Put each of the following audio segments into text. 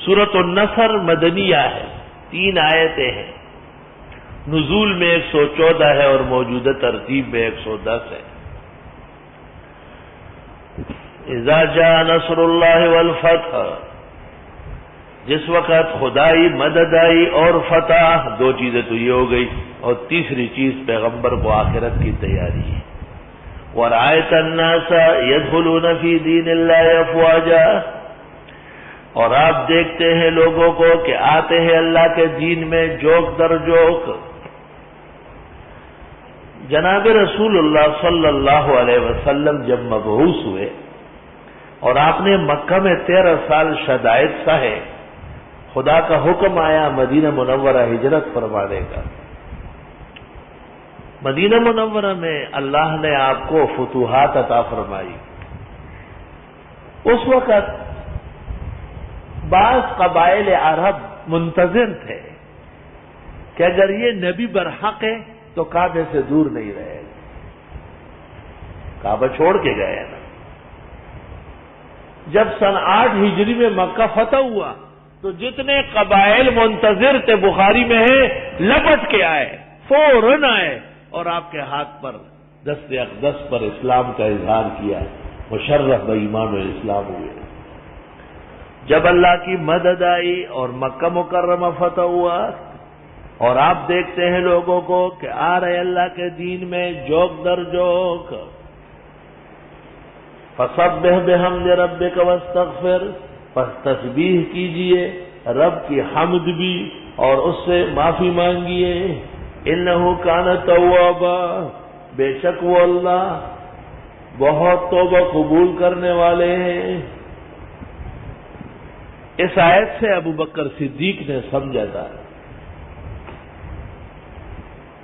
سورۃ النصر مدنیہ ہے، 3 آیتیں ہیں، نزول میں 114 ہے اور موجودہ ترتیب میں 110 ہے۔ اذا جاء نصر اللہ والفتح، جس وقت خدائی مدد آئی اور فتح، 2 چیزیں تو یہ ہو گئی، اور تیسری چیز پیغمبر کو آخرت کی تیاری ہے۔ وَرَأَيْتَ النَّاسَ يَدْخُلُونَ فِي دِينِ اللَّهِ أَفْوَاجًا، اور آپ دیکھتے ہیں لوگوں کو کہ آتے ہیں اللہ کے دین میں جوک در جوک۔ جناب رسول اللہ صلی اللہ علیہ وسلم جب مبعوث ہوئے اور آپ نے مکہ میں 13 سال شدائد سہے، خدا کا حکم آیا مدینہ منورہ ہجرت فرمانے کا۔ مدینہ منورہ میں اللہ نے آپ کو فتوحات عطا فرمائی۔ اس وقت بعض قبائل عرب منتظر تھے کہ اگر یہ نبی برحق ہے تو کعبے سے دور نہیں رہے گا، کعبہ چھوڑ کے گئے نا۔ جب سن 8 ہجری میں مکہ فتح ہوا تو جتنے قبائل منتظر تھے بخاری میں ہیں، لپٹ کے آئے، فوراً آئے اور آپ کے ہاتھ پر دست اقدس پر اسلام کا اظہار کیا، مشرف بایمان الاسلام ہوئے۔ جب اللہ کی مدد آئی اور مکہ مکرمہ فتح ہوا اور آپ دیکھتے ہیں لوگوں کو کہ آ رہے اللہ کے دین میں جوک در جوک، فسبح بحمد ربک واستغفر، پس تسبیح کیجئے رب کی حمد بھی اور اس سے معافی مانگیے، انہ کان توابا، بے شک وہ اللہ بہت توبہ قبول کرنے والے ہیں۔ اس آیت سے ابو بکر صدیق نے سمجھا تھا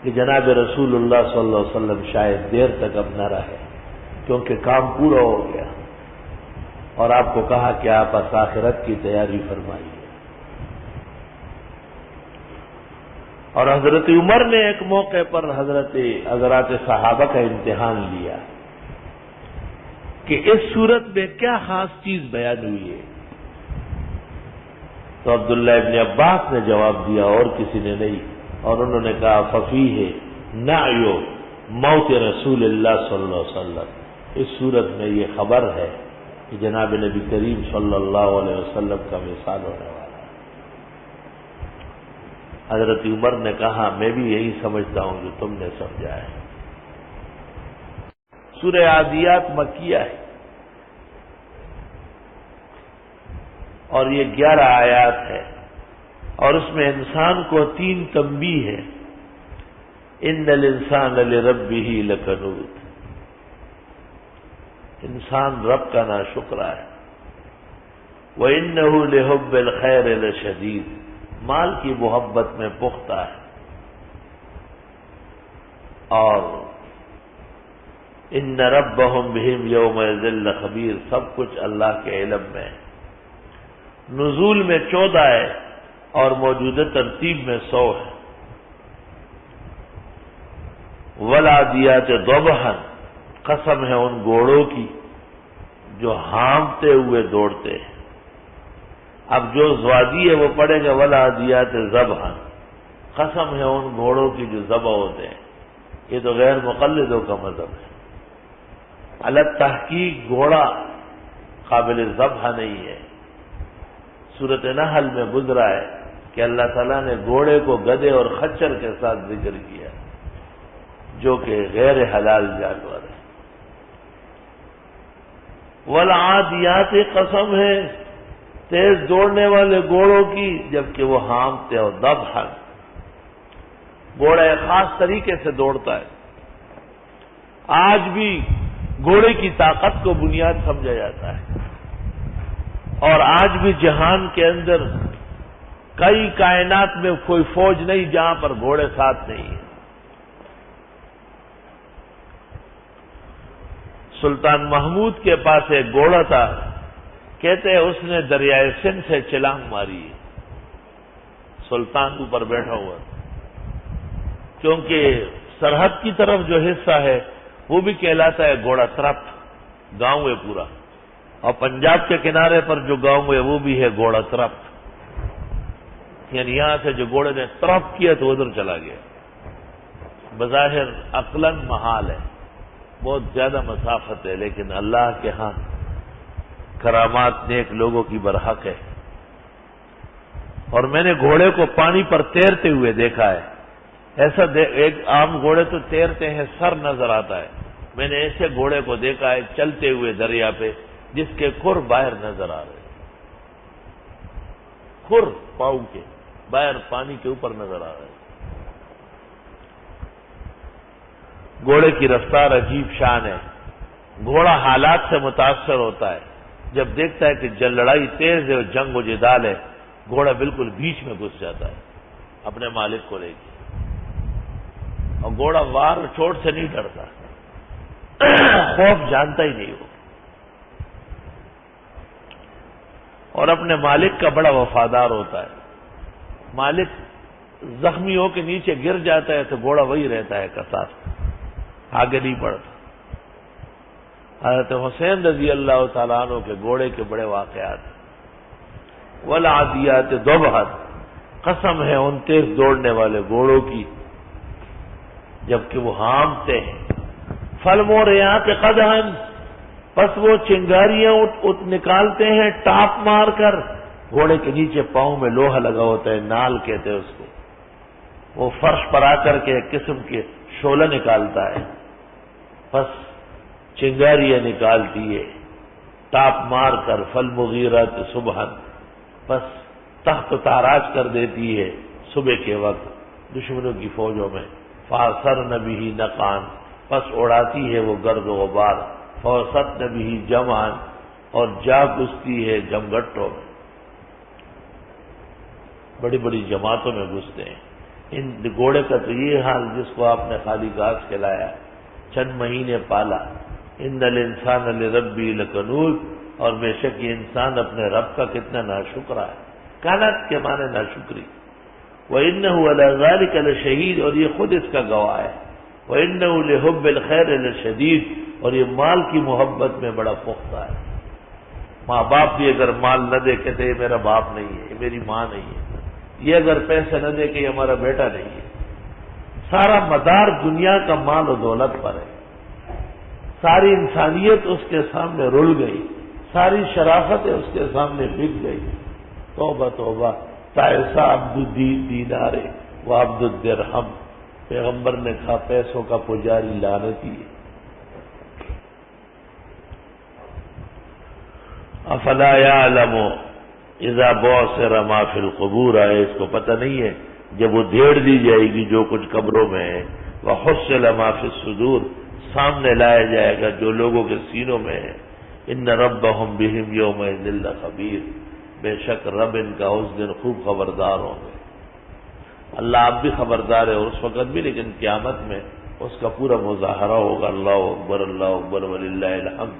کہ جناب رسول اللہ صلی اللہ علیہ وسلم شاید دیر تک اب نہ رہے، کیونکہ کام پورا ہو گیا، اور آپ کو کہا کہ آپ آخرت کی تیاری فرمائیے۔ اور حضرت عمر نے ایک موقع پر حضرات صحابہ کا امتحان لیا کہ اس صورت میں کیا خاص چیز بیان ہوئی ہے، تو عبداللہ ابن عباس نے جواب دیا اور کسی نے نہیں، اور انہوں نے کہا ففیہ نعی موت رسول اللہ صلی اللہ علیہ وسلم، اس صورت میں یہ خبر ہے کہ جناب نبی کریم صلی اللہ علیہ وسلم کا وصال ہونے والا ہے۔ حضرت عمر نے کہا میں بھی یہی سمجھتا ہوں جو تم نے سمجھا ہے۔ سورہ عادیات مکیہ ہے اور یہ 11 آیات ہے، اور اس میں انسان کو 3 تنبیہ ہے۔ ان الانسان لربہ لکنود، انسان رب کا ناشکرا ہے۔ وَإِنَّهُ لِحُبِّ الْخَيْرِ لَشَدِيدٌ، مال کی محبت میں پختہ ہے، اور ان ربهم بهم يومئذ لخبیر، سب کچھ اللہ کے علم میں ہے۔ نزول میں 14 ہے اور موجودہ ترتیب میں 100 ہے۔ وَالْعَادِيَاتِ ضَبْحًا، قسم ہے ان گھوڑوں کی جو ہانپتے ہوئے دوڑتے ہیں۔ اب جو زوادی ہے وہ پڑھے گا وَالْعَادِيَاتِ ضَبْحًا، قسم ہے ان گھوڑوں کی جو ذبح ہوتے ہیں۔ یہ تو غیر مقلدوں کا مذہب ہے۔ الگ تحقیق گھوڑا قابل ذبح نہیں ہے۔ سورۃ نحل میں گزرا ہے کہ اللہ تعالیٰ نے گھوڑے کو گدھے اور خچر کے ساتھ ذکر کیا، جو کہ غیر حلال جانور ہے۔ والعادیات، قسم ہے تیز دوڑنے والے گھوڑوں کی جبکہ وہ ہانپتے، اور ذبحا، گھوڑا ایک خاص طریقے سے دوڑتا ہے۔ آج بھی گھوڑے کی طاقت کو بنیاد سمجھا جاتا ہے، اور آج بھی جہان کے اندر کئی کائنات میں کوئی فوج نہیں جہاں پر گھوڑے ساتھ نہیں ہیں۔ سلطان محمود کے پاس ایک گھوڑا تھا، کہتے ہیں اس نے دریائے سندھ سے چھلانگ ماری، سلطان اوپر بیٹھا ہوا، کیونکہ سرحد کی طرف جو حصہ ہے وہ بھی کہلاتا ہے گھوڑا ترپ، گاؤں ہے پورا، اور پنجاب کے کنارے پر جو گاؤں ہے وہ بھی ہے گھوڑا ترپ۔ یعنی یہاں سے جو گھوڑے نے طرف کیا تو ادھر چلا گیا. بظاہر عقلاً محال ہے، بہت زیادہ مسافت ہے، لیکن اللہ کے ہاں کرامات نیک لوگوں کی برحق ہے. اور میں نے گھوڑے کو پانی پر تیرتے ہوئے دیکھا ہے. ایسا ایک عام گھوڑے تو تیرتے ہیں، سر نظر آتا ہے. میں نے ایسے گھوڑے کو دیکھا ہے چلتے ہوئے دریا پہ جس کے کھر باہر نظر آ رہے، کھر پاؤں کے باہر پانی کے اوپر نظر آ رہے. گھوڑے کی رفتار عجیب شان ہے. گھوڑا حالات سے متاثر ہوتا ہے. جب دیکھتا ہے کہ لڑائی تیز ہے اور جنگ و جدال ہے، گھوڑا بالکل بیچ میں گھس جاتا ہے اپنے مالک کو لے کے. اور گھوڑا وار اور چوٹ سے نہیں ڈرتا، خوف جانتا ہی نہیں وہ. اور اپنے مالک کا بڑا وفادار ہوتا ہے. مالک زخمی ہو کے نیچے گر جاتا ہے تو گھوڑا وہی رہتا ہے کساس، آگے نہیں بڑھتا. حضرت حسین رضی اللہ تعالیٰ عنہ کے گھوڑے کے بڑے واقعات. والعادیات ضبحا، قسم ہے ان تیز دوڑنے والے گھوڑوں کی جبکہ وہ ہانپتے ہیں. فالموریات قدحا، پس وہ چنگاریاں نکالتے ہیں ٹاپ مار کر. گھوڑے کے نیچے پاؤں میں لوہا لگا ہوتا ہے، نال کہتے ہیں اس کو. وہ فرش پر آ کر کے ایک قسم کے شعلہ نکالتا ہے، پس چنگاریاں نکالتی ہے ٹاپ مار کر. فالمغیرات صبحا، پس تخت تاراج کر دیتی ہے صبح کے وقت دشمنوں کی فوجوں میں. فاثرن بہ نقعا، پس اڑاتی ہے وہ گرد و غبار. فوسطن بہ جمعا، اور جا گھستی ہے جمگٹوں میں، بڑی بڑی جماعتوں میں گھستے ہیں. ان گھوڑے کا تو یہ حال جس کو آپ نے خالی گھاس کھلایا، چند مہینے پالا. ان الانسان لربہ لکنود، اور بے شک یہ انسان اپنے رب کا کتنا ناشکرا ہے. کانت کے معنی ناشکری. وَإِنَّهُ عَلَى ذَلِكَ لَشَهِيدٌ، اور یہ خود اس کا گواہ ہے. وَإِنَّهُ لِحُبِّ الْخَيْرِ لَشَدِيدٌ، اور یہ مال کی محبت میں بڑا پختہ ہے. ماں باپ بھی اگر مال نہ دے کہتے یہ میرا باپ نہیں ہے، یہ میری ماں نہیں ہے. یہ اگر پیسے نہ دے کہ یہ ہمارا بیٹا نہیں ہے. سارا مدار دنیا کا مال و دولت پر ہے. ساری انسانیت اس کے سامنے رل گئی، ساری شرافت اس کے سامنے بک گئی. توبہ توبہ، تعیسا عبد الدینار و عبد الدرہم. پیغمبر نے کہا پیسوں کا پجاری لعنتی ہے. افلا یعلم اذا بعثر ما فی القبور، آئے اس کو پتہ نہیں ہے جب وہ دھیڑ دی جائے گی جو کچھ قبروں میں ہے. وحصل ما فی الصدور، سامنے لایا جائے گا جو لوگوں کے سینوں میں ہے. ان ربہم بہم یومئذ لخبیر، بے شک رب ان کا اس دن خوب خبردار ہوں گے. اللہ آپ بھی خبردار ہے اور اس وقت بھی، لیکن قیامت میں اس کا پورا مظاہرہ ہوگا. اللہ اکبر اللہ اکبر وللہ الحمد.